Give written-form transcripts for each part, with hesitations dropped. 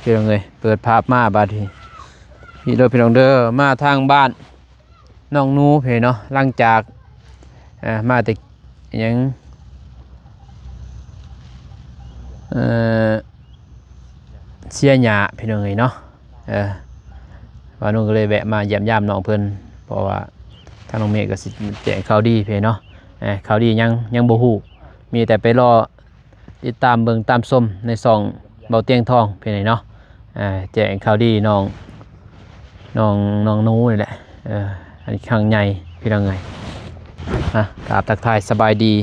พี่น้องเลยเปิดภาพมาบาดทีพี่โดยพี่น้องเด้อมาทางบ้านน้องนูเพเนาะหลังจากมาแต่ยังเสียหยาพี่น้องเลยเนาะว่านุ่งก็เลยแวะมาเยี่ยมยามน้องเพิ่นเพราะว่าทางน้องเมฆก็สิแจ้งข่าวดีเพเนาะข่าวดียังบ่ฮู้มีแต่ไปรอติดตามเบิ่งตามชมในซองเบาเตียงทองเพเนาะแจ้งข่าวดีน้องนูนี่แหละอันนี้ครั้งใหญ่พี่น้องเอ้ยกราบทักทายสบายดี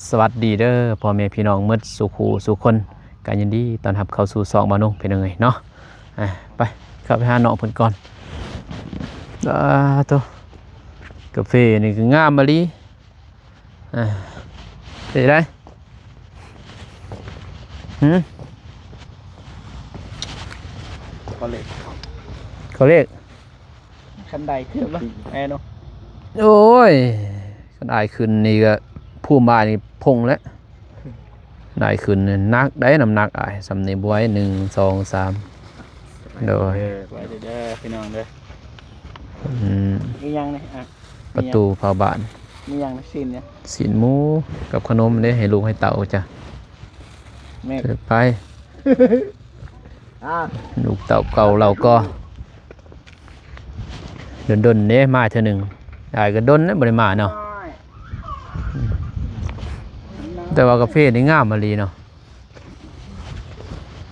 สวัสดีเด้อพ่อแม่พี่น้องหมดสุขูสุคนกันยินดีต้อนรับเข้าสู่ซองบ่าวนุ่งพี่น้องเอ้ยเนาะไปเข้าไปหาน้องเพิ่นก่อนตัวกาแฟนี่คืองามมะลิเดี๋ยวได้เขาเรียกคันใดขึ้นปะแม่เนาะ โอ้ยก็ได้ขึ้นนี่ก็ผู้มานี่พงแล้วได้ขึ้นนักได้น้ำหนักสำเนียบไว้1 2 3โดยไว้เด้อพี่น้องเด้อมียังเนี่ยประตูเผาบ้านมียังสินเนี่ยสินหมูกับขนมเนี่ยให้ลูกให้เต่าจ้ะไปลูกเต่าเก่าเราก็ดนเนี่ยมาเท่านึงได้ก็ดนนะบริมาเนาะแต่ว่ากาแฟนี่งามมาลีเนาะ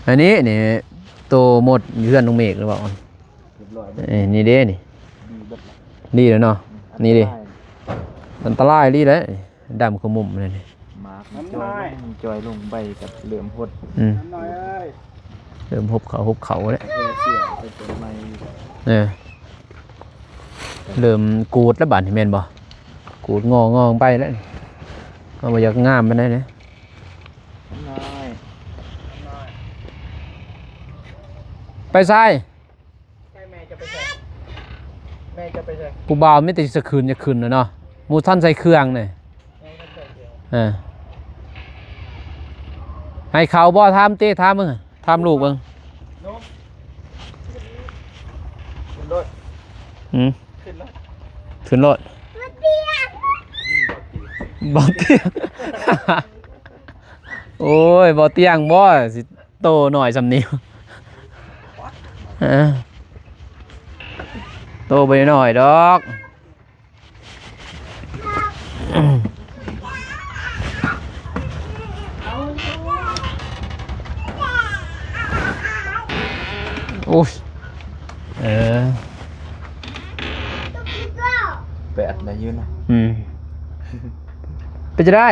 อันนี้นี่โตหมดเพื่อนน้องเมฆหรือเปล่านี่เด้นี่ดีแล้วเนาะนี่ดิอันตรายดีแล้วดำขมุมเลยนี่จอยลงไปกับเหลื่อมพดเริ่มหบเขาเลยเริ่มกูดแล้วบาดที่แม่นบ่กูดงอไปแล้วก็มาอยากงามไปได้เนี่ยไปใส่แม่จะไปใส่กูบ่าวไม่ติดจะคืนเนาะมูท่านใส่เครื่องเนี่ยให้เขาบ่ทำเต้ทำมึงทำลูกมึงขึ้นรถบ่เตียงโอ้ยบ่เตียงบ่สิโตหน่อยสำเนียงโตไปหน่อยดอกโอ้ยแปดนะยืนนะไปจะได้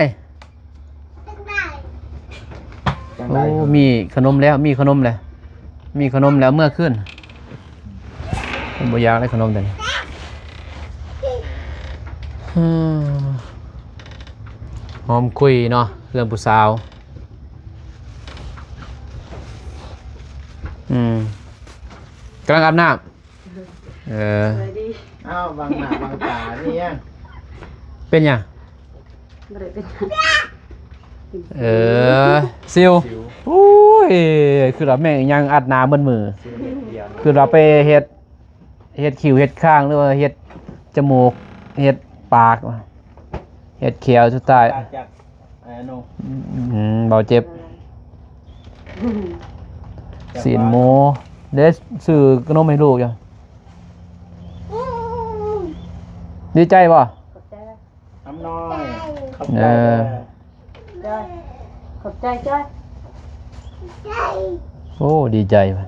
โอ้มีขนมแล้วมีขนมแล้วเมื่อขึ้นผมบ่อยากได้ขนมแต่หอมคุยเนาะเรื่องผู้สาวกำลังอาบน้ำอ้าวบางหน้าบางตานี่ยังเป็นยังซิวโอ้ยคือเราแม่งยังอัดน้ำบนมือคือเราไปเฮ็ดคิ้วเฮ็ดข้างหรือว่าเฮ็ดจมูกเฮ็ดปากเฮ็ดเขียวสุดท้ายเบาเจ็บสีนโมเดสสื่อขนมให้ลูกยังดีใจป่ะทำน้อยขอบใจจ้อยโอ้ดีใจป่ะ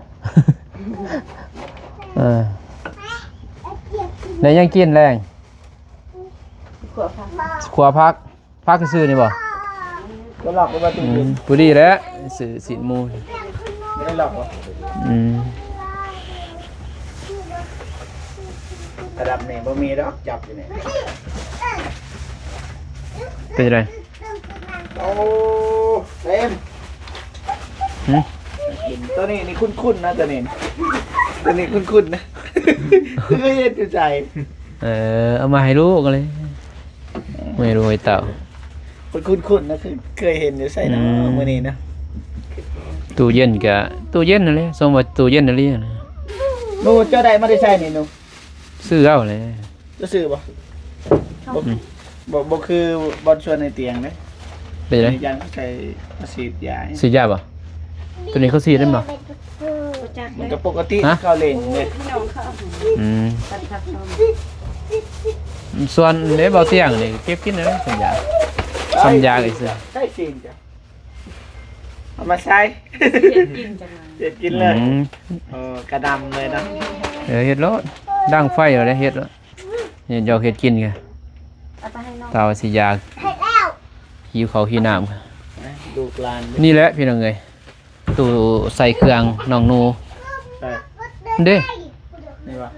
ไหนยังกินแรงขวาพักซื้อนี่ป่ะก็หลอกว่าตีนปุดีแล้วสื่อสีนโมไม่ได้หลอกวะระดับเนี่ยบ่มีดอกจับอยู่เนี่ยเป็นไรโอ้เต็มตัวนี้นี่คุ้นๆนะตัวนี้คุ้นๆนะเคยเห็นอยู่ใจเอามาให้ลูกเลยไม่รู้ไอ้เต่าคุ้นๆนะเคยเห็นอยู่ใส่นะมื่อนี้นะ ตู้เย็นก็ตู้เย็นนั่นแหละส่งว่าตู้เย็นนั่นแหละ หนูเจ้าใดมาได้ใช่นี่หนู ซื้อเอาเลย จะซื้อบ่บ่คือบอลชวนในเตียงเด้ เป็นไร ยันใส่มาฉีดยา ซื้อยาบ่ตัวนี้เขาซื้อได้บ่ มันก็ปกติเขาเล่นเลย พี่น้องเขาเอาให้ อืม ตัดทับซ้อม ส่วนเด้เบาเตียงนี่เก็บกินเลยสัญญาสัญญาไอ้เสื้อ ใช่จริงจ้ะเอามาใช้ เฮ็ดกินจังเลย เด็ดกินเลย อืม กระดำเลยนะ เฮ็ดรถดังไฟเอาได้เฮ็ดแล้วเฮ็ดยอกเฮ็ดกินกัน เอาไปให้น้อง ตาว่าสิยากหิวข้าวหิวน้ำกัน ดูกลาน นี่แหละพี่น้องเอ้ยตู้ใส่เครื่องน้องหนู ใช่ เด้ นี่วะ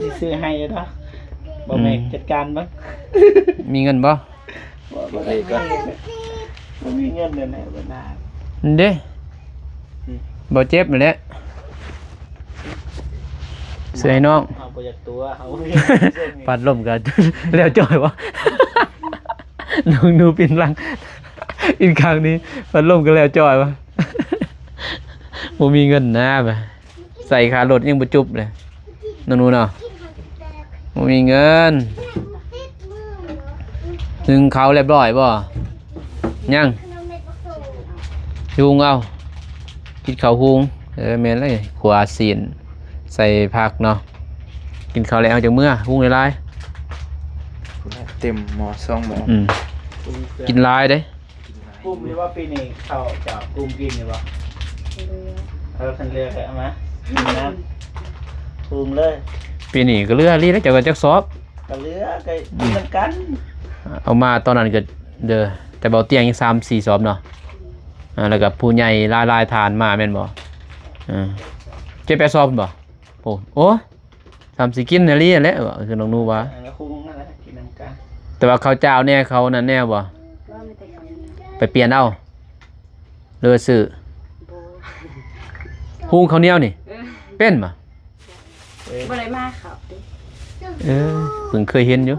สิซื้อให้อยู่เนาะบ่แม่จัดการบ้าง มีเงินบ่ บ่ได้ก็บ่มีเงินเลยนะบ่น่า เด้บ่เจ็บนั่นแหละเสื้อให้น้อง เอาบ่อยากตัวเอา ปัดลมกัน แล้วจ่อยวะ น้องหนูปินหลังอินข้างนี้ปัดลมกันแล้วจ่อยวะ บ่มีเงินนะบ่ใส่ค่ารถยังบ่จุบเลยน้องหนูเนาะบ่มีเงินถึงเขาเรียบร้อยบ่ยังหุงเอากินข้าวหุงแม่นเลยขัวศีลใส่ผักเนาะกินข้าวแล้วจังเมื่อหุงหลาย เต็มหมอซองหมอ ๆกินหลายเด้ กุ้มหรือว่าปีนี้เขาจะกุ้มกินหรือเปล่าคันเรือใครเอามาน้ำกุ้มเลย ปีนี้ก็เรือลีแล้วเจ้าก็จักซอบ กระเรือก็กินกัน เอามาตอนนั้นก็เด้อแต่เบาเตียงยัง3-4ซอบเนาะแล้วก็ผู้ใหญ่ลายๆทานมาแม่นบ่7-8ซอบบ่โอ้3-4กินน่ะลีแหละคือน้องหนูว่า แล้วคุ้มนั่นแหละกินน้ำกัน แต่ว่าข้าวเจ้าแน่เขานั่นแน่บ่ ว่าไม่แต่เขาเนี่ย ไปเปลี่ยนเอาเรือซื้อ โบ หุงข้าวเหนียวนี่เป็นบ่ บ่ได้มาเขาดิ เพิ่งเคยเห็นอยู่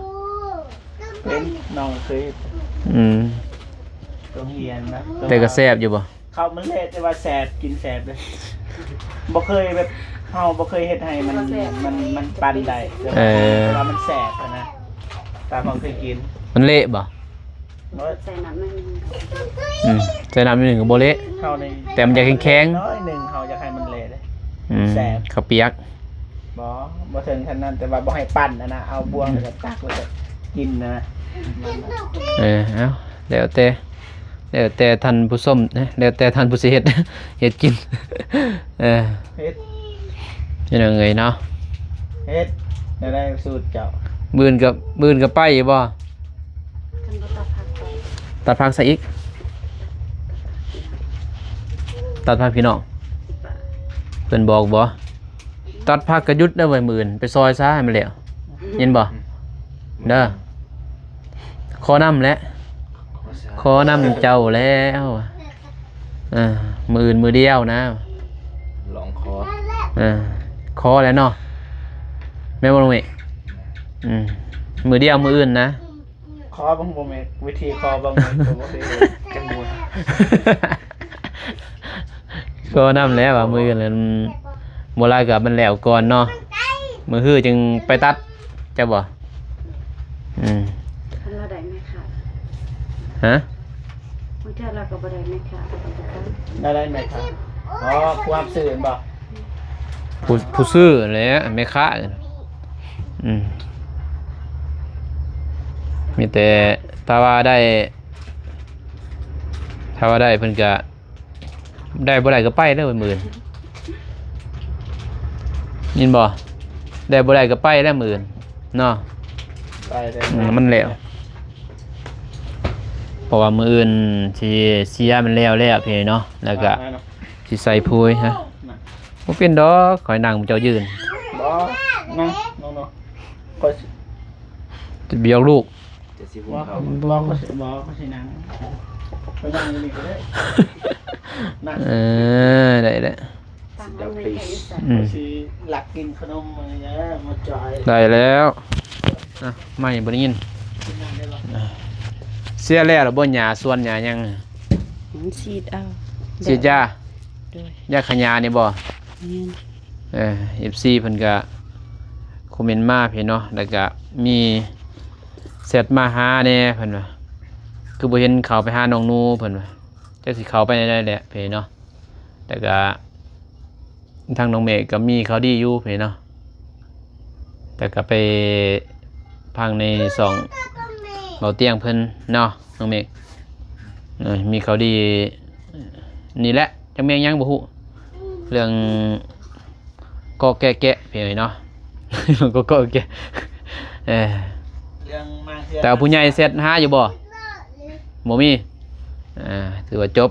เป็นน้องเคย อืม ต้องเรียนนะ แต่ก็แซ่บอยู่บ่ เขามันเละแต่ว่าแสบกินแสบเลยบ่เคยแบบเฮาบ่เคยเฮ็ดให้มันปันได้แต่ว่ามันแสบนะตามเขาเคยกิน มันเละบ่ ใส่น้ำมันนึง ใส่น้ำนิดหนึงก็บ่เละ เฮาใน แต่มันจะแข็งๆ น้อยหนึงเฮาอยากให้มันเละเลย แซ่บ ข้าวเปียก บ่ถึงขนาดนั้นแต่ว่าบ่ให้ปั่นนะเอาบวงแล้วก็ตักแล้วก็กินนะ เอาแล้วแต่ท่านผู้ส้มนะแล้วแต่ท่านผู้สิเฮ็ด เฮ็ดกิน เฮ็ด ยังไงเนาะ เฮ็ดได้สูตรเจ้า มื้อกับไปบ่ คันบ่ตัดผักไป ตัดผักใส่อีก ตัดผักพี่น้อง 10 บาท เพิ่นบอกบ่ตัดผักก็หยุดได้ไว้มื้อไปซอยซะให้มันแล้วเห็นบ่เด้อขอน้ำแหละขอน้ำเจ้าแล้วมื้อเดียวนะ ลองคอ ขอแล้วเนาะแม่บ่ลงเมมื้อเดียวมื้ออื่นนะ ขอบางบ่แม่วิธีขอบางบ่บ่เคยเฮ็ด จังมวย ก็นำแล้วว่ามื้ออื่นแล้วบ่ลายก็มันแล้วก่อนเนาะมื้อฮื้อจึงไปตัดจ้ะบ่คันเราได้ไหมค่ะ ฮะ บางเทื่อเราก็บ่ได้ไหมค่ะเอาไปกัน ได้ไหมครับความสื่อบ่ ผู้ซื้อแหละแม่ค้ามีแต่ถ้าว่าได้เพิ่นก็ได้บ่ได้ก็ไปเด้อมื้ออื่นยินบ่ได้บ่ได้ก็ไปแล้วมื้ออื่นเนาะ ไปได้ มันแล้วเพราะว่ามื้ออื่นสิเสียมันแล้วพี่เนาะแล้วก็สิใส่พุยฮะบ่เป็นดอกข่อยนั่งเจ้ายืน บ่นั่งน้องๆก็ จะเบียกลูก จะสิหุ บ่ งเขา บ่ก็สินั่งไปนั่งอยู่นี่ก็ได้นั่ง ได้ ฟังเอาเงินแค่นี้ใส่ สิหลักกินขนมอะไรเงี้ยมาจอย ได้แล้วไม่บ่ได้ยิน นั่งได้บ่ เสียแล้วบ่หญ้าสวนหญ้าหยัง มันฉีดเอา ส ฉีดยา โดย ยาขยานี่บ่ แม่น FC เพิ่นก็คอมเมนต์มาพี่เนาะแล้วก็มีเสร็จมาหาแน่เพิ่นว่าคือบ่เห็นเขาไปหาน้องนูเพิ่นว่าจักสิเข้าไปได้แหละพี่เนาะแต่ก็ทางน้องเมฆก็มีเขาดีอยู่พี่เนาะแต่ก็ไปพังในสองเบาเตียงเพิ่นเนาะน้องเมฆมีเขาดีนี่แหละจังแม่งยังบ่ฮู้เรื่องก็แกะๆพี่เนาะ ก็แกะเออ เรื่องมา แต่ว่าผู้ใหญ่เสร็จหาอยู่บ่บ่มีถือว่าจบ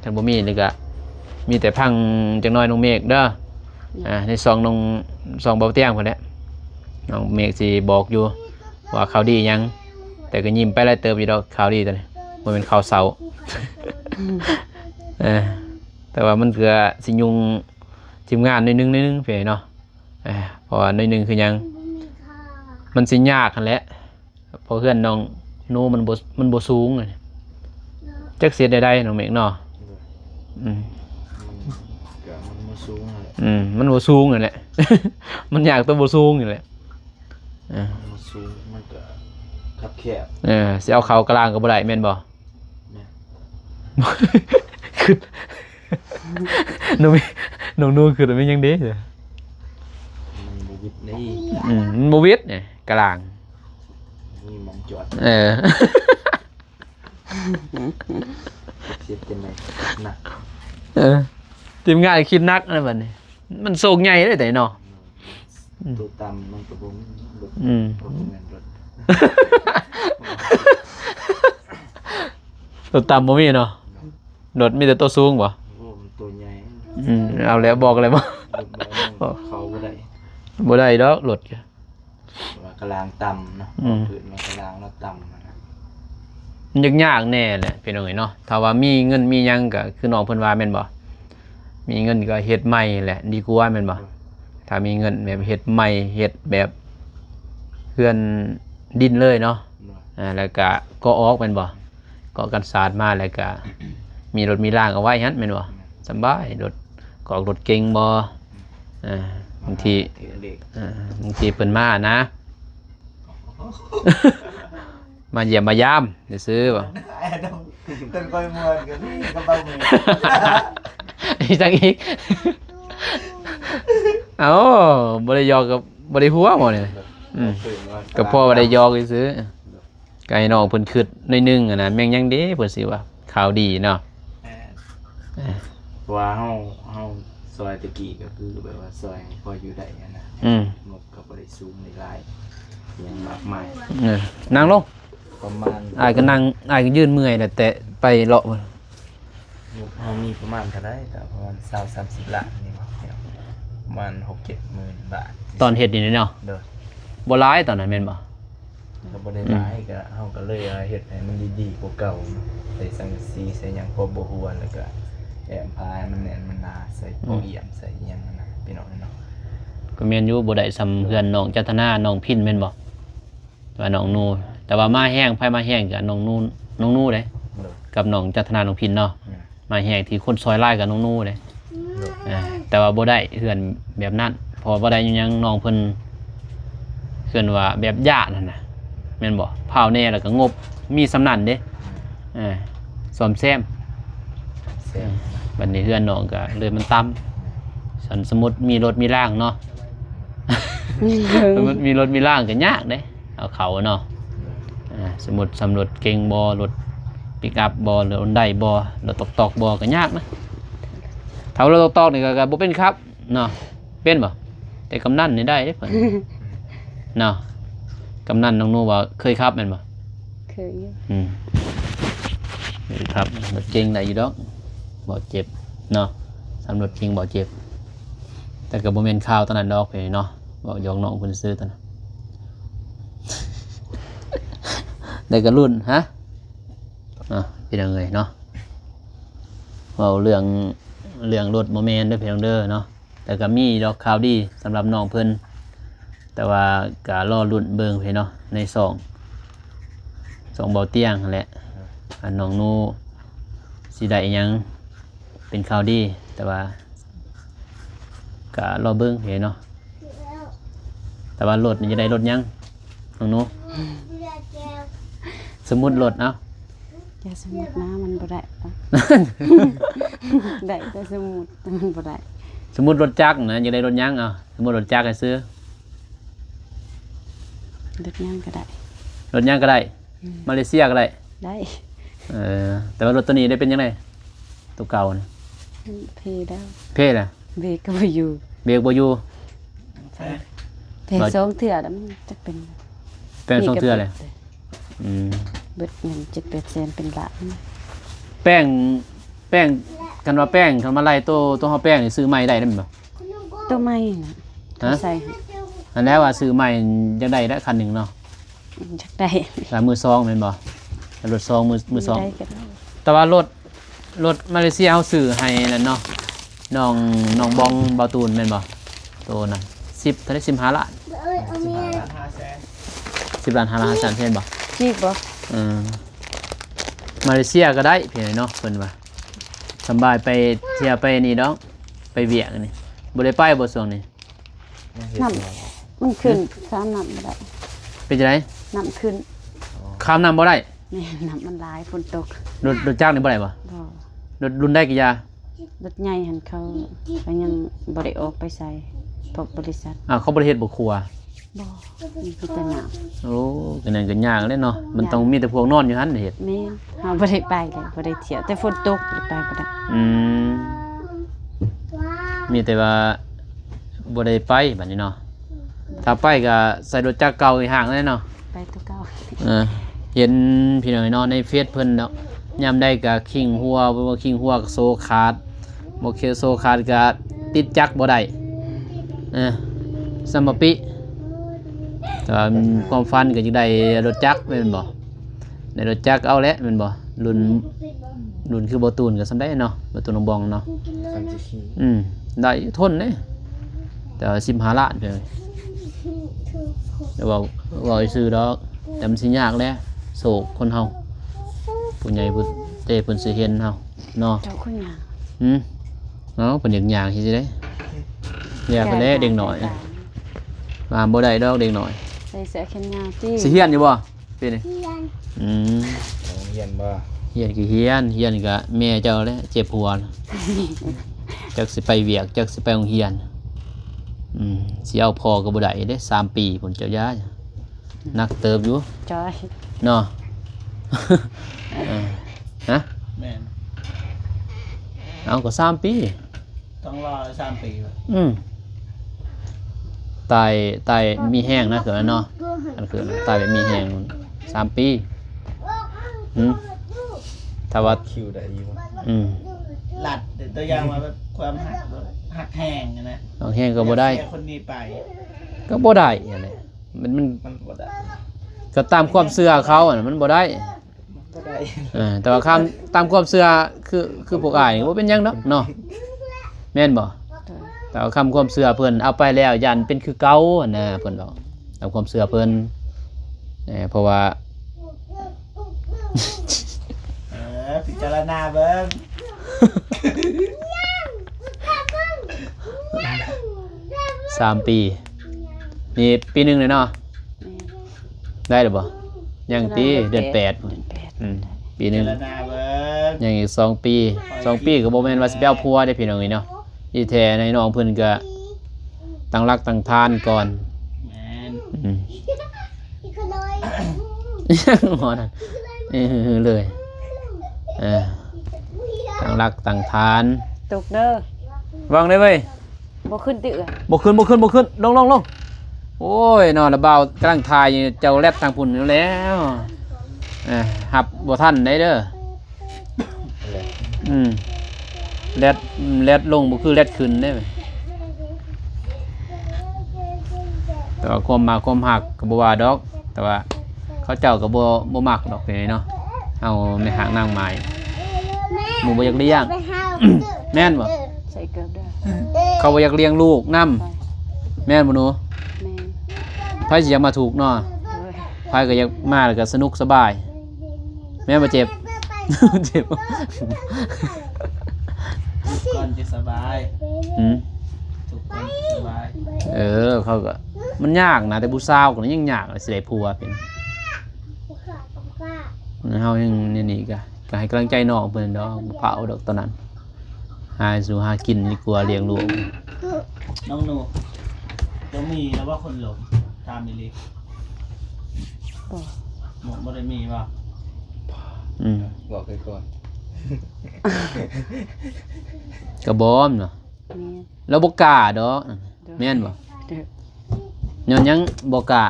คันบ่มีนี่ก็มีแต่พังจักหน่อยน้องเมฆเด้อในซองน้องซองเบาเตียงพุ่นแหละน้องเมฆสิบอกอยู่ว่าข่าวดีหยังแต่ก็ยิ้มไปหลายเติบอยู่ดอกข่าวดีตัวนี้บ่แม่นข่าวเศร้า แต่ว่ามันก็สิยุ่งทีมงานหน่อยนึงเพิ่นเนาะเพราะว่าหน่อยนึงคือหยังมันสิยากหั่นแหละเพราะเพื่อนน้องโนมันบ่สูงเลยจักเสียได้น้องเมฆเนาะก็มันมาสูงเลย มันบ่สูงนั่นแหละ มันอยากตัวบ่สูงนี่แหละมันมาสูงมันก็คับแคบ สิเอาเข้ากลางก็บ่ได้แม่นบ่ เนี่ย คือ น้องมีน้องนูคือแต่มันยังเด้เด้อ มันบวิดนี่ มันบ่วิดเนี่ยกลาง นี่มองจอด เสียเป็นไรหนัก ทีมงานคิดนักนะบัดนี้มันโศกใหญ่เลยแต่เนาะ ตัวต่ำมันกระบงรถรถเงินรถ ตัวต่ำบ่มีเนาะรถมีแต่ตัวสูงบ่ โอ้มันตัวใหญ่ เอาแล้วบอกเลยบ่ รถแบบเขาไม่ได้ บ่ได้ดอกรถ ว่ากระลางต่ำเนาะพื้นมันกระลางแล้วต่ำนะ มันยากแน่แหละพี่น้องเอ้ยเนาะถ้าว่ามีเงินมีหยังก็คือน้องเพิ่นว่าแม่นบ่มีเงินก็เฮ็ดใหม่แหละดีกว่าแม่นบ่ถ้ามีเงินแบบเฮ็ดใหม่เฮ็ดแบบเพื่อนดินเลยเนาะแล้วก็ออกแม่นบ่ก็กันศาสตร์มาแล้วก็มีรถมีรางเอาไว้หั่นแม่นบ่สบายรถก็ออกรถเก่งบ่บางทีบางทีเพิ่นมานะ มาเยี่ยมมายามได้ซื้อบ่ ต้นก้อยมวนกันนี่ก็เบามือ อีจังอีก เอ้าบ่ได้ยอกกับบ่ได้หัวบ่เนี่ยก็พ่อบ่ได้ยอกซื้อไก่น้องเพิ่นคิดหน่อยนึงอะนะแม่งยังเด้เพิ่นสิว่าข่าวดีเนาะ ว่าเฮาซอยตะกี้ก็คือแบบว่าซอยพออยู่ได้นะงบก็บ่ได้สูงในรายยังมากมาย นั่งลง ประมาณ อ้ายก็นั่งอ้ายก็ยืนเมื่อยน่ะแต่ไปเลาะ งบเฮามีประมาณเท่าไดก็ประมาณ20-30 ล้านนี่บ่ประมาณ 6-7 หมื่นบาท ตอนเฮ็ดนี่เนาะ เด้อ บ่หลายตอนนั้นแม่นบ่ ก็บ่ได้หลายก็เฮาก็เลยเฮ็ดให้มันดีๆกว่าเก่าใส่สังกะสีใส่หยังพอบ่ฮวนแล้วก็แอมพายมันแน่นมันหนาใส่โปเอี่ยมใส่หยังนั่นน่ะพี่น้องเนาะ ก็แม่นอยู่บ่ได้ซำเพื่อนน้องจัตนาน้องพินแม่นบ่ว่าน้องนูแต่ว่ามาแห้งไผมาแห้งกับน้องนูเด้ เด้อ กับน้องจัตนาน้องพินเนาะมาแห้งที่คนซอยไล่กับน้องนูเด้แต่ว่าบ่ได้เพื่อนแบบนั้นพอบ่ได้ยังน้องเพิ่นเพิ่นว่าแบบญาตินั่นน่ะแม่นบ่พาวแน่แล้วก็งบมีสำนันเด้ซ่อมแซม แซ่บ บัดนี้เพื่อนน้องก็เลยมันต่ำสมมุติมีรถมีร่างเนาะ สมมุติมีรถมีร่างก็ยากเด้เอาเขาเนาะสมมุติสำรวจเก่งบ่รถปิกอัพบ่หรือรถไดบ่รถตอกบ่ก็ยากนะถ้ารถตอกนี่ก็บ่เป็นครับเนาะเป็นบ่แต่กำนันนี่ได้เด้เพิ่น เนาะกำนันน้องนูว่าเคยขับแม่นบ่ เคยอยู่ เคยครับรถเก่งได้อยู่ดอกบ่เจ็บเนาะสำรวจเก่งบ่เจ็บแต่ก็บ่แม่นข่าวตอนนั้นดอกเพิ่นเนาะบ่ยองน้องเพิ่นซื้อตอนนั้น ได้ก็รุ่นฮะพี่น้องเอ้ยเนาะเว้าเรื่องรถบ่แม่นเด้อพี่น้องเด้อเนาะแต่ก็มีดอกข่าวดีสำหรับน้องเพิ่นแต่ว่าก็รอรุ่นเบิ่งพี่เนาะในสองเบาเตียงนั่นแหละอันน้องนูสิได้อิหยัง เป็นข่าวดีแต่ว่าก็รอเบิ่งเห็นเนาะแต่ว่ารถนี่จะได้รถยังน้องหนูสมมุติรถเอ้า อย่าสมุดนะมันบ่ได้ปะ ได้แต่สมุดแต่มันบ่ได้ สมมุติรถจักรนะจะได้รถยังเอาสมมุติรถจักรให้ซื้อ ดึกย่างก็ได้ รถยังก็ได้มาเลเซียก็ได้ ได้ แต่ว่ารถตัวนี้ได้เป็นยังไงตัวเก่านะ เพแล้ว เพ่ล่ะ เบรกก็บ่อยู่ เบรกบ่อยู่ เพสองเถื่อแล้วมันจะเป็น เป็นทรงเทื่อเลยอืม เบิดเงิน7-8แสนเป็นล้าน แป้งกันว่าแป้งคันมาไล่ตัวเฮาแป้งนี่ซื้อใหม่ได้นำบ่ ตัวใหม่น่ะ ฮะ ใส่ อันแล้วว่าซื้อใหม่จังได้คันหนึงเนาะ จักได้ แต่มือซองแม่นบ่แต่รถซองมือซอง ได้ก็ได้ แต่ว่ารถมาเลเซียเฮาซื้อให้นั่นเนาะน้องบองเบาตูนแม่นบ่โตน่ะ10เท่าได้15ล้าน 500,000 10ล้าน5ล้าน5แสนเห็นบ่ จีบบ่ มาเลเซียก็ได้เพียงเนาะเพิ่นว่าสำบายไปเที่ยวไปนี่ดอกไปเวียกนี่บ่ได้ไปบ่ช่วงนี้ น้ำมันขึ้นข้ามน้ำบ่ได้ เป็นจังได๋ น้ำขึ้น ข้ามน้ำบ่ได้ นี่น้ำมันหลายฝนตก รถจักรนี่บ่ได้บ่ บ่ รถรุ่นได้กี่ยาร ถใหญ่หันเขาก็ยังบ่ได้ออกไปใส่พวกบริษัท เขาบ่ได้เฮ็ดบ่ครัว บ่มีแต่น้ โอ้ก็นั่นก็ยากเลยเนาะมันต้องมีแต่พวกนอนอยู่หั่นเฮ็ด ำแม่นเฮาบ่ได้ไปเลยบ่ได้เที่ยวแต่ฝนตกไปบ่ได้ อืมมีแต่ว่าบ่ได้ไปบัดนี้เนาะถ้าไปก็ใส่รถจักรเก่าอีกห่างเลยเนาะ ไปตัวเก่า เห็นพี่น้อยเนาะในเฟซเพิ่นเนาะยามใดก็คิงหัวบ่คิงหัวก็โซขาดบ่เคโซขาดก็ติดจักรบ่ได้สมปิแต่ว่าความฝันก็สิได้รถจักรแม่นบ่ได้รถจักรเอาแล้วแม่นบ่รุ่นคือบ่ตูนก็สำได้เนาะบ่ตูนน้องบองเนาะ คันสิขี่ ได้ทนเด้แต่ว่า15ล้านเพิ่นแต่ว่าซื่อดอกแต่มันสิยากแหล้วโศกคนเฮาผู้ใหญ่ผู้เตเพิ่นสิเห็นเฮาเนาะ เจ้าคนหยัง เนาะเพิ่นอยากย่างสิได้เรียกไปแล้วเด็กน้อยมาบ่ได้ดอกเด็กน้อย ใส่เสื้อแขนยาวจี้ สิเฮียนอยู่บ่เป็นนี่อืม โรงเรียนบ่ เฮียนก็เฮียนก็แม่เจ้าแหล้วเจ็บหัวน่ะจักสิไปเวียกจักสิไปโรงเรียนสิเอาพ่อก็บ่ได้เด้3 ปีพุ่นเจ้าย่านักเติบอยู่ จอย เนาะ ฮะ แม่น เอาก็3 ปี ต้องรอ3 ปีว่ะ ตายมีแห้งนะเกิดเนาะอันคือตายแบบมีแห้ง3 ปีถ้าว่า คิวได้อยู่บ่ หลัดเดี๋ยวตัวอย่างมาแบบความหักแห้งนะ บางแห้งก็บ่ได้ แค่คนนี้ไป ก็บ่ได้อย่างนี้มัน มันบ่ได้ ก็ตามความเชื่อเขาอ่ะมันบ่ได้ บ่ได้ แต่ว่าตามความเชื่อคือพวกอ้ายนี่บ่เป็นหยังดอกเนาะแม่นบ่แต่ว่าความเชื่อเพิ่นเอาไปแล้วยันเป็นคือเก่าอะนะเพิ่นบอกตามความเชื่อเพิ่นเพราะว่า พิจารณาเบิ่ง 3 ปีนี่ปีหนึงเลยเนาะได้หรือบ่ยังปีเดือน8 เดือน8 ปีหนึ พิ ง จารณาเบิ่ง ยังอีก2 ปี2 ปีก็บ่แม่นว่าสิไปเอาผัวได้พี่น้องนี่เนาะที่แท้ในน้องเพิ่นก็ตั้งรักตั้งทานก่อน แม่น หมอนั่นเลยตั้งรักตั้งทาน ตกเด้อ วางได้เว้ย บ่ขึ้นติเอื้อ บ่ขึ้นลงโอ้ยนอนระเบากำลังทายอยู่เจ้าแรดทางพุ่นอยู่แล้วหับบ่ทันได้เด้อแรดลงบ่คือแรดขึ้นได้เว้ยแต่ว่าความมาความหักก็บ่ว่าดอก แต่ว่าเขาเจ้าก็บ่มักดอกนี่เนาะเอาไม่หางนางไม้หมู่บ่อยากเลี้ยงแม่นบ่ ใส่เกือบเด้อ เขาบ่อยากเลี้ยงลูกนำ ไป แม่นบ่หนู แม่น ไผสิอยากมาถูกเนาะ เอ้ย ไผก็อยากมาแล้วก็สนุกสบาย แม่บ่เจ็บ เจ็บ ทุกคนจะสบาย อืม ทุกคนสบาย เขาก็มันยากนะแต่ผู้สาวก็ยังยากเลยสิได้ผัวเป็นเฮายังนี่ก็ให้กำลังใจน้องเพิ่นดอกบ่เผาดอกตอนนั้นหาสู่หากินดีกว่าเลี้ยงลูก น้องหนูจะมีแล้วว่าคนหลงตามมิลิ บ่ หมดบ่ได้มีป่ะ อืม บอกไปก่อน ก็บ่มเนาะ แม่ แล้วบ่กล้าดอกแม่นบ่ เด้อ ย้อนหยังบ่กล้า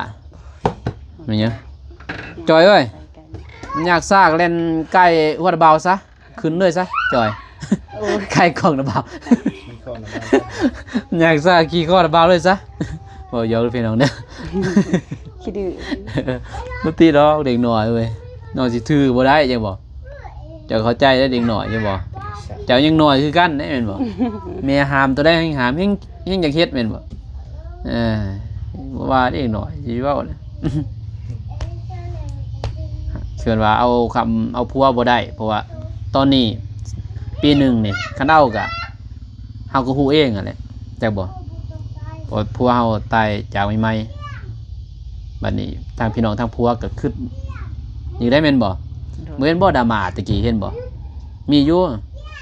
แม่นหยังจอยเอ้ย ใส่กัน มันอยากซากเล่นใกล้หัวตะเบาซะขึ้นเลยซะจอย โอ้ย ใกล้ของตะเบา มีข้อนะบ้าง อยากซากขี่ข้อตะเบาเลยซะบ่ยอมพี่น้องเด้อ ขี้ดื้อ บ่ติดอกเด็กน้อยเว้ยน้อยสิถือบ่ได้จังบ่เจ้าเข้าใจได้เด็กน้อยจังบ่เจ้ายังน้อยคือกันได้แม่นบ่แม่ห้ามตัวได้ให้ห้ามยังอยากเฮ็ดแม่นบ่บ่ว่าเด็กน้อยสิเว้าเลย เชื่อว่าเอาผัวบ่ได้เพราะว่าตอนนี้ปีหนึ่งนี่คันเอากะเฮาก็ฮู้เองอ่ะแหละจักบ่เพราะผัวเฮาตายจากใหม่ๆบัดนี้ทางพี่น้องทางผัวก็คิดอยู่ได้แม่นบ่เหมือนบ่ดราม่าตะกี้เห็นบ่มีอยู่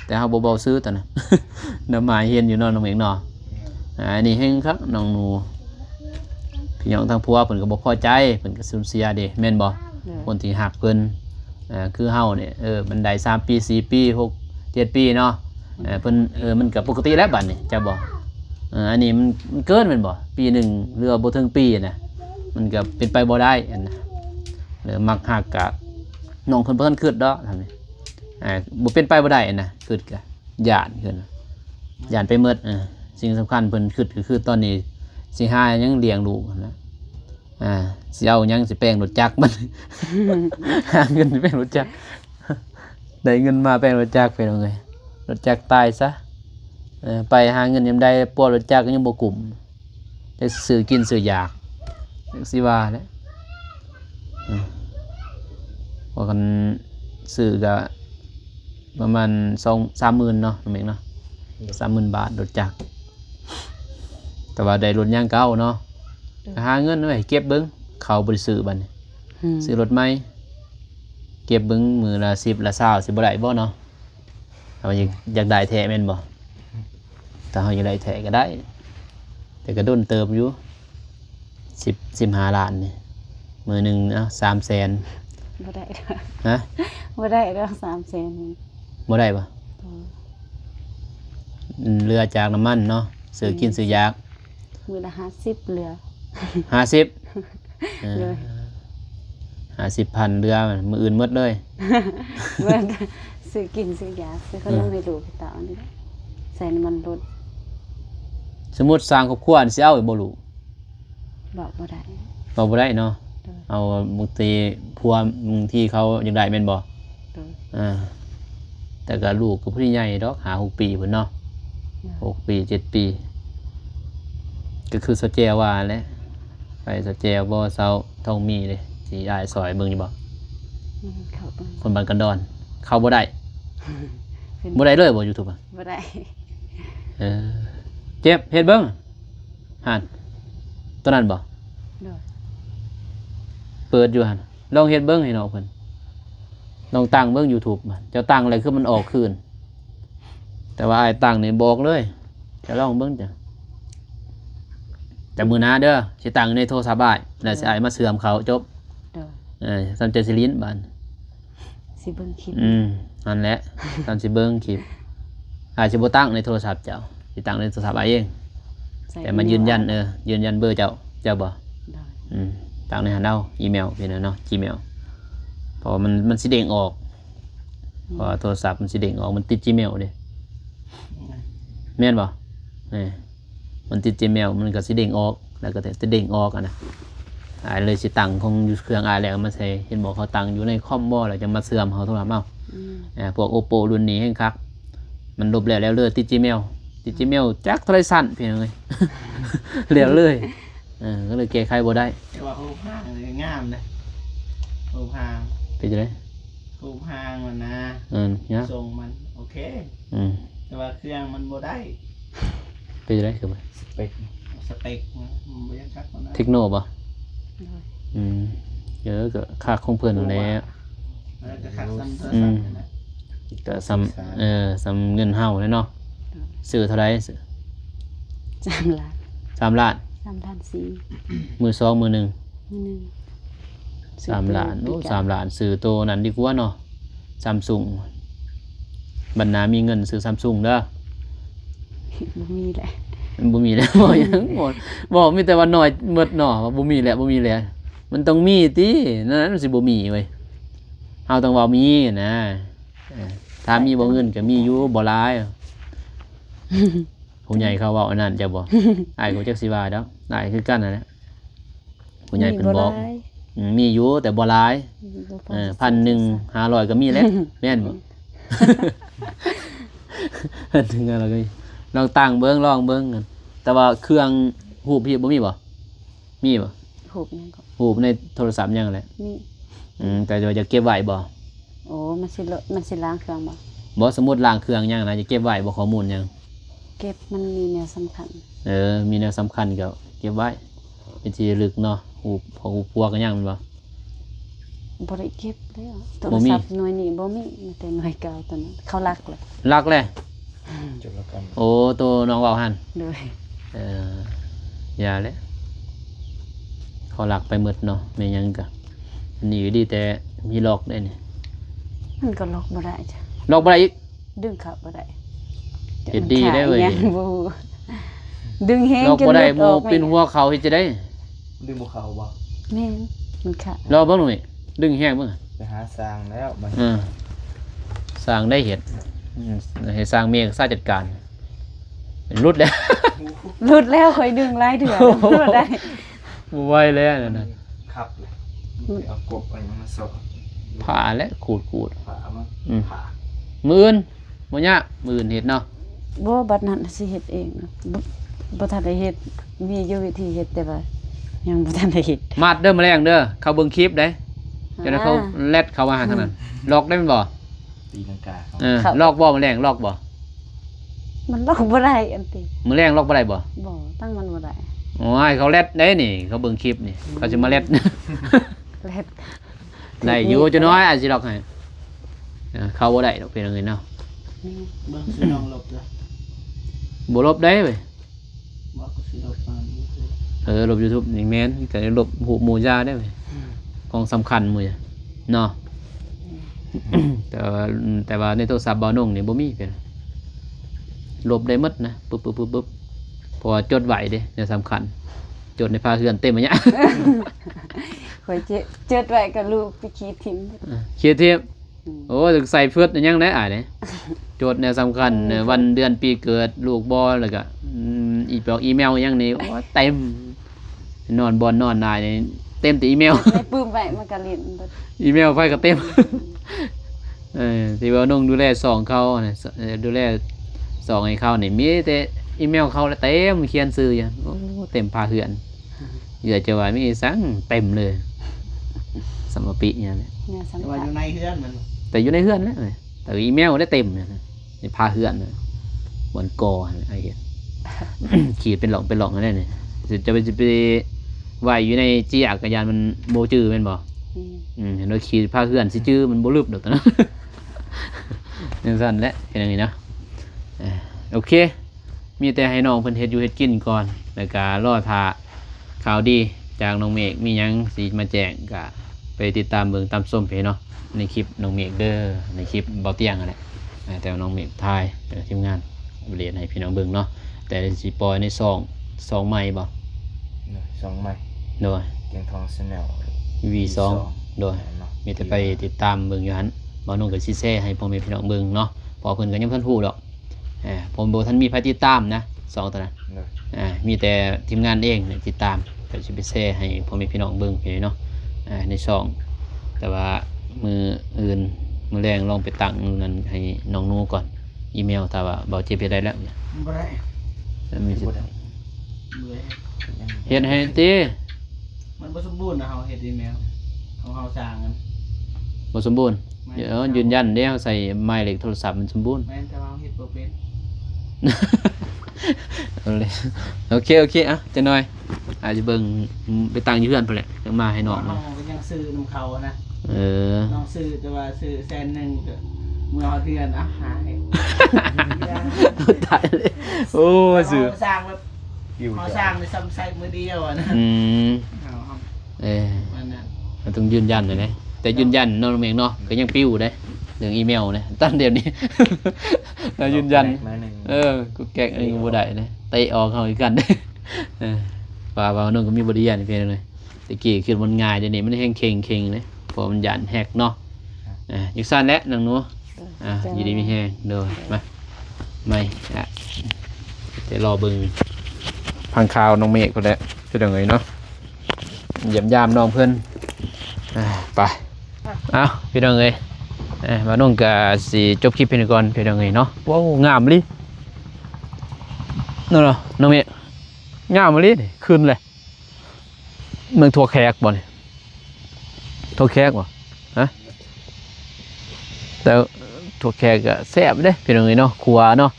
แต่เฮาบ่เบาซื้อตอนนั้น ดราม่าเห็นอยู่เนาะน้องเอกเนาะอันนี้แฮงครับน้องหนูพี่น้องทางผัวเพิ่นก็บ่พอใจเพิ่นก็สูญเสียเด้แม่นบ่ เด้อ คนที่หักเพิ่นคือเฮาเนี่ยมันได้3 ปี 4 ปี 6 7 ปีเนาะเพิ่นมันก็ปกติแล้วบัดนี้จะบ่อันนี้มันเกินแม่นบ่ปีหนึงหรือว่าบ่ถึงปีน่ะมันก็เป็นไปบ่ได้อันน่ะหรือมักหักกะน้องเพิ่นบ่ทันคิดดอกทำนี่บ่เป็นไปบ่ได้อันน่ะคิดกะย่านขึ้นย่านไปหมดสิ่งสำคัญเพิ่นคิดก็คือตอนนี้สิหาหยังเลี้ยงลูกนั่นนะสิเอาหยังสิแปลงรถจักรมัน หาเงินสิแปลงรถจักรได้เงินมาแปลงรถจักรไปเอาไงรถจักรตายซะไปหาเงินยามใดปวดรถจักรก็ยังบ่กลุ่มจะซื้อกินซื้อยากจักสิว่าแหล้วว่ากันซื้อก็ประมาณ2-3 หมื่นเนาะน้องเมฆเนาะ 30,000 บาทรถจักรแต่ว่าได้รถยางเก่าเนาะหาเงินไว้เก็บเบิ่งเขาบ่ได้ซื้อบัดนี้ ซื้อรถใหม่เก็บเบิ่งมือละ10ละ20สิบ่ได้บ่เนาะถ้าว่าอยากได้แท้แม่นบ่ถ้าเฮาอยากได้แท้ก็ได้ แต่ก็โดนเติบอยู่15 ล้านนี่มื้อหนึง300,000 บ่ได้เด้อ ฮะ บ่ได้เด้อ300,000นี่ บ่ได้บ่เรือจากน้ำมันเนาะซื้อกินซื้อยาก มื้อละ50เหลือ 50 เลย 50,000เรือมื้ออื่นหมดเลย เบิ่งซื้อกินซื้อยาซื้อขนมให้ลูกให้เต้านี่แหละใส่น้ำมันรถ สมมุติสร้างครอบครัวนี่สิเอาอีกบ่ลูก บอกบ่ได้ เอาบ่ได้เนาะ เออ เอาบางทีพัวบางทีเขาอยากได้แม่นบ่ เด้อ แต่ก็ลูกก็ผู้ใหญ่ดอก6 ปีพุ่นเนาะ6 ปี7 ปี ก็คือสแจวว่าแหละไปสแจวบ่เซาทองมีเลยสิอ้ายซอยเบิ่งอยู่บ่ เข้าเบิ่ง คนบ้านกันดอน เข้าบ่ได้ ขึ้น บ่ได้เลยบ่ YouTube อ่ะ บ่ได้ เจ็บเฮ็ดเบิ่งหั่นตัวนั้นบ่ เด้อ เปิดอยู่หั่นลองเฮ็ดเบิ่งให้น้องเพิ่นลองตั้งเบิ่ง YouTube มันเจ้าตั้งอะไรคือมันออกคืน แต่ว่าอ้ายตั้งนี่บอกเลยจะลองเบิ่งจ้ะแต่มื้อหน้าเด้อสิตั้งในโทรศัพท์อ้ายแล้วสิอ้ายมาเสื่อมเขาจบ เด้อ ซันเจสิลินบาน สิเบิ่งคลิป นั่นแหละซันสิเบิ้งคลิปอาจจะบ่ตั้งในโทรศัพท์เจ้าสิตั้งในโทรศัพท์อ้ายเอง ใส่ แต่มายืนยันยืนยันเบอร์เจ้าบ่ ได้ ตั้งในหันเอาอีเมลเป็นเนาะ Gmail เพราะมันสิเด้งออกเพราะว่าโทรศัพท์มันสิเด้งออกมันติด Gmail เด้แม่นบ่มันติด Gmail มันก็สิเด้งออกแล้วก็จะเด้งออกอ่ะนะอ้ายเลยสิตั้งของอยู่เครื่องอ้ายแล้วมาใส่เห็นบอกเขาตั้งอยู่ในคอมบ่แล้วจะมาเสื่อมเขาโทรศัพท์เอาพวก Oppo รุ่นนี้แห่งคักมันลบแล้วเลยติด Gmail จักโทรศัพท์เพียงเลย เหลียวเลยก็เลยแก้ไขบ่ได้ แต่ว่ารูปห่างเลยงามเลยรูปห่าง เป็นจังได๋ รูปห่างมันนะ เนี่ย ทรงมันโอเค แต่ว่าเครื่องมันบ่ได้ เป็นจังไดคือมัน สเปค สเปคมันบ่ยังคักมันนะ เทคโนบ่ โดย อืมเยอะก็ค่าคงเพิ่นนั่นแหละ แล้วก็คักซ้ำโทรศัพท์นั่นแหละ ก็ซ้ำเงินเฮาเลยเนาะซื้อเท่าไหร่ซื้อ 3 ล้าน 3 ล้าน 3 ล้าน4 มือสองมือหนึ่ง มื้อหนึง 3 ล้านโอ้3 ล้านซื้อโตวนั้นดีกว่าเนาะ Samsung บรรณามีเงินซื้อ Samsung เด้อ บ่มีแหละ มันบ่มีแล้ว บ่หยังบ่มีแต่ว่าน้อยหมดเนาะว่าบ่มีแหละบ่มีแหละมันต้องมีตินั้นมันสิบ่มีเว้ยเฮาต้องเว้ามีนะถ้ามีบ่เงินก็มีอยู่บ่หลายผู้ใหญ่เขาเว้าอันนั้นจะบ่ อ้ายก็จักสิว่าดอกอ้ายคือกันนั่นแหละผู้ใหญ่เพิ่นบอก มีบ่หลาย มีอยู่แต่บ่หลาย บ่พอ 1,500ก็มีแล้วแม่นบ่ ถึงอะไรก็มีลองตั้งเบิ่งลองเบิ่งกันแต่ว่าเครื่องหูบพี่บ่มีบ่มีบ่ หูบยังก็ หูบในโทรศัพท์ยังแหละ มี แต่ว่าจะเก็บไว้บ่ โอ้มันสิล้างเครื่องบ่ บ่สมมุติล้างเครื่องยังนะจะเก็บไว้บ่ข้อมูลยัง เก็บมันมีแนวสำคัญ มีแนวสำคัญก็เก็บไว้เป็นที่ระลึกเนาะหูบของหูปัวก็ยังแม่นบ่ บ่ได้เก็บเลยอะโท บ่ ร มี ศัพท์หน่วยนี้บ่มีมีแต่หน่วยเก่าตอนนั้นเขารักเลย ลักแหละ จุลกรรม โอ้ตัวน้องเว้าหั่น โดย อย่าแหละเขาลักไปหมดเนาะแม่นหยังก็อันนี้ก็ดีแต่มีล็อกได้นี่ มันก็ล็อกบ่ได้จ้ะ ล็อกบ่ได้อีก ดึงเข้าบ่ได้ เฮ็ดดีได้เว้ย ยังบ่รู้ดึงแฮง ล็อก จน บ่ได้ ห ห ลุ มู่ ออก เป็นหัวเขาเฮ็ดจะได้ ดึงบ่เข้าบ่ แม่นมันขาด รอเบิ่งหน่อยดึงแห้งเบิ่ง ไปหาสร้างแล้วมัน สร้างได้เฮ็ดให้สร้างเมียก็สร้างจัดการรุดแล้ว หลุดแล้วค่อยดึงหลายเถื่อบ่ได้ บ่ไหวแล้วนั่นน่ะ ขับเลยเอากบไปมาสอบ ผ่าและขูด ผ่ามา อืม ผ่า มื้ออื่นบ่ยากมื้ออื่นเฮ็ดเนาะ บ่บัดนั้นสิเฮ็ดเองนะบ่ทันได้เฮ็ดมีอยู่วิธีเฮ็ดแต่ว่ายังบ่ทันได้เฮ็ด มาดเด้อแมลงเด้อเขาเบิ่งคลิปได้เดี๋ยวนั้นเขาแลดเข้ามาหาทางนั้นล็อกได้แม่นบ่ ตีลังกาเขา ล็อกบ่แมลงล็อกบ่ มันล็อกบ่ได้อันติ แมลงล็อกบ่ได้บ่ บ่ตั้งมันบ่ได้ โอ้ยเขาแลดได้นี่ เขาเบิ่งคลิปนี่เขาสิมาแลด เล็ด ได้อยู่จะน้อยอาจสิล็อกให้เข้าบ่ได้ดอกเพิ่นเอ้ยเนาะ นี่ เบิ่งสิน้องหลบเลย บ่ลบได้เว้ย บอกก็สิหลบมาอยู่เลย ลบ YouTube นี่แม่นก็ลบหูหมู่ยาได้เว้ยของสำคัญหมู่ยเนาะ แต่ว่าในโทรศัพท์เบานุ่งนี่บ่มีเพิ่นลบได้หมดนะปึ๊บเพราะว่าจดไว้เด้เนี่ยสำคัญ จดในผ้าเฮือนเต็มอันเนี้ย ข่อยเจ็ดไว้กับลูกไปขี้ทิม เขียนเทียบโอ้ถึงใส่เฟือดอันยังได้อ่านเด้จดเนี่ยสำคัญวันเดือนปีเกิดลูกบ่แล้วก็อีเมลอยังนี่โอ้เต็มนอนบ่นอนนายนี่เต็มแต่อีเมล ได้ปื้มไว้มันก็เล่นเบิด อีเมลไฟก็เต็ม ที่ว่าน้องดูแลสองเขาน่ะดูแลสองให้เขานี่มีแต่อีเมลเขาแล้วเต็มเขียนชื่ออยู่โอ้เต็มพาเหือนเหลือจะว่ามีสังเต็มเลยสมปิเนี่ยแหละ เนี่ย แต่ สำ ว่า คั อ ญ ยู่ในเฮือนมัน แต่อยู่ในเฮือนแล้วแต่อีเมลได้เต็มเนี่ยนะนี่พาเหือนเลยบนกอไอ้เหี้ย ขีดเป็นหลองนั่นนี่จะไปไว้อยู่ในจีอักรยานมันโบจื้อแม่นบ่ นี่ เห็นว่าขี่ผ้าเพื่อนสิจื้อมันบ่ลึบดอกตอนนั้น จังซั่นแหละเป็นอย่างนี้เนาะโอเค มีแต่ให้น้องเพิ่นเฮ็ดอยู่เฮ็ดกินก่อนแล้วก็รอท่าข่าวดีจากน้องเมฆมีหยังสิมาแจ้งก็ไปติดตามเบิ่งตามส้มเพเนาะในคลิปน้องเมฆเด้อในคลิปเบาเตียงนั่นแหละแต่ว่าน้องเมฆถ่ายทีมงานเรียนให้พี่น้องเบิ่งเนาะแต่สิปล่อยในซองใหม่บ่ สองไม้ โดย เกียงทองชาแนล V2 โดย มีแต่ไปติดตามเบิ่งอยู่หันบ่นุ่งก็สิแชร์ให้พ่อแม่พี่น้องเบิ่งเนาะเพอเพิ่นก็ยังเพิ่นฮู้ดอกผมบ่ทันมีไผติดตามนะสองตัวนั้น เลย มีแต่ทีมงานเองเนี่ยติดตามก็สิไปแชร์ให้พ่อแม่พี่น้องเบิ่งพี่เนาะในช่องแต่ว่ามืออื่นมื้อแรงลองไปตั้งนั่นให้น้องนูก่อนอีเมลถ้าว่าบ่เจ็บเฮ็ดได้แล้วเนี่ย บ่ได้ แล้วมีสิ บ่ได้ เบื่อ เฮ็ดให้ติ มันบ่สมบูรณ์นะเฮาเฮ็ดอีเมลของเฮาสร้างกัน บ่สมบูรณ์ยืนยันเด้เฮาใส่หมายเลขโทรศัพท์มันสมบูรณ์ แม่นแต่ว่าเฮาเฮ็ดบ่เป็น เอาเลยโอเคอ่ะจะหน่อยอาจจะเบิ่งไปตั้งอยู่เพื่อนพุ่นแหละจังมาให้น้อง น้องก็ยังซื้อนำเขานะ เออ น้องซื้อแต่ว่าซื้อ100,000ก็เมื่อเดือนอ่ะหาย ตายเลยโอ้สื่อ เขาสร้างแบบ อยู่ เขา จ้ะ สร้างในซ้ำไซมือเดียวอะนะ อืม เอาครับ เออ มันนั้น มันต้องยืนยันเลยนะแต่ยืนยันน้องเมงเนาะก็ยังปิ้วได้เรื่องอีเมลนะตั้งเดี๋ยวนี้ เรายืนยัน มาหนึ่ง กูแกะเองก็บ่ได้นะเตะออกเขาอีกกัน เออว่าน้องก็มีบริยานเพียงเลยตะกี้คือมันง่ายเดี๋ยวนี้มันแห้งเข่งเลยเพราะมันยันแฮกเนาะอยู่สั้นแล้วนางหนูอยู่ดีมีแห้งเด้อมาไม่จะรอเบิ่งพังข่าวน้องเมฆก็ได้คือจังไงเนาะเยี่ยมยามน้องเพิ่นไปเอาพี่น้องเอ้ยมาน้องก็สิจบคลิปเพียงก่อนพี่น้องเอ้ยเนาะว้าวงามลินั่นเนาะน้องเมฆงามลิขึ้นเลยเมืองทัวแขกบ่เนี่ยทัวแขกบ่ฮะแต่ทัวแขกก็แซ่บเด้พี่น้องเอ้ยเนาะครัวเนาะ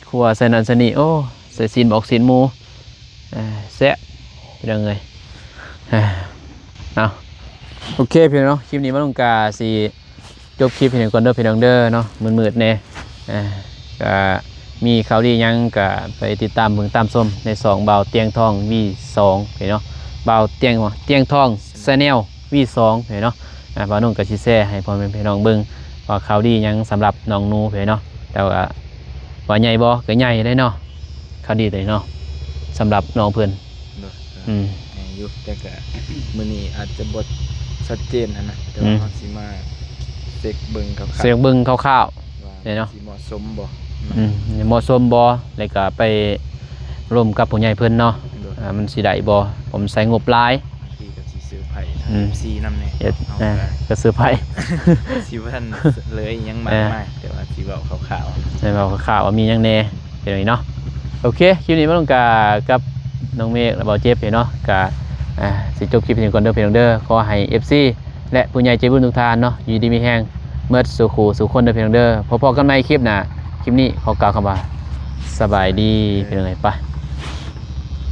ครัวใส่นั่นใส่นี่โอ้ใส่ซีนบอกซีนหมูแซ่บพี่น้องเอ้ยเอาโอเคพี่น้องเนาะคลิปนี้มาลงกาสิจบคลิปพี่น้องก่อนเด้อพี่น้องเด้อเนาะมืดๆแน่ก็มีข่าวดียังก็ไปติดตามเบิ่งตามส้มใน2เบาเตียงทอง V2 พี่เนาะเบาเตียงทองChannel V2 พี่เนาะบ่าวนุ่งก็สิแชร์ให้พ่อแม่พี่น้องเบิ่งว่าข่าวดียังสำหรับน้องหนูพี่เนาะแต่ว่าใหญ่บ่ก็ใหญ่ได้เนาะข่าวดีเลยเนาะสำหรับน้องเพิ่น อยู่แต่ก็มื้อนี้อาจจะบ่ชัดเจนนะแต่ว่าเราสิมาเช็คเบิ่งครับ เสียงเบิ่งคร่าวๆ ว่า เนาะ สิเหมาะสมบ่ เหมาะสมบ่แล้วก็ไปร่วมกับผู้ใหญ่เพิ่นเนาะมันสิได้บ่ผมใส่งบหลาย ที่ก็สิซื้อไผ่ทางซีนำแน่ เฮ็ด เอา ก็ซื้อไผ สิว่าท่านเลยยังมากมายแต่ว่าสิเว้าคร่าว ให้เว้าข่าวว่ามีหยังแหน่เป็นอย่างนี้เนาะโอเคคลิปนี้มาลงกับน้องเมฆและเบาเจ็บเนาะก็สิจบคลิปเพียงก่อนเด้อพี่น้องเด้อขอให้ FC และผู้ใหญ่ใจบุญทุกท่านเนาะอยู่ดีมีแฮงเมื่อสู่ขู่สู่คนเด้อพี่น้องเด้อพอๆกันใหม่คลิปหน้าคลิปนี้ขอกล่าวคำว่าสบายดีเป็นยังไงไป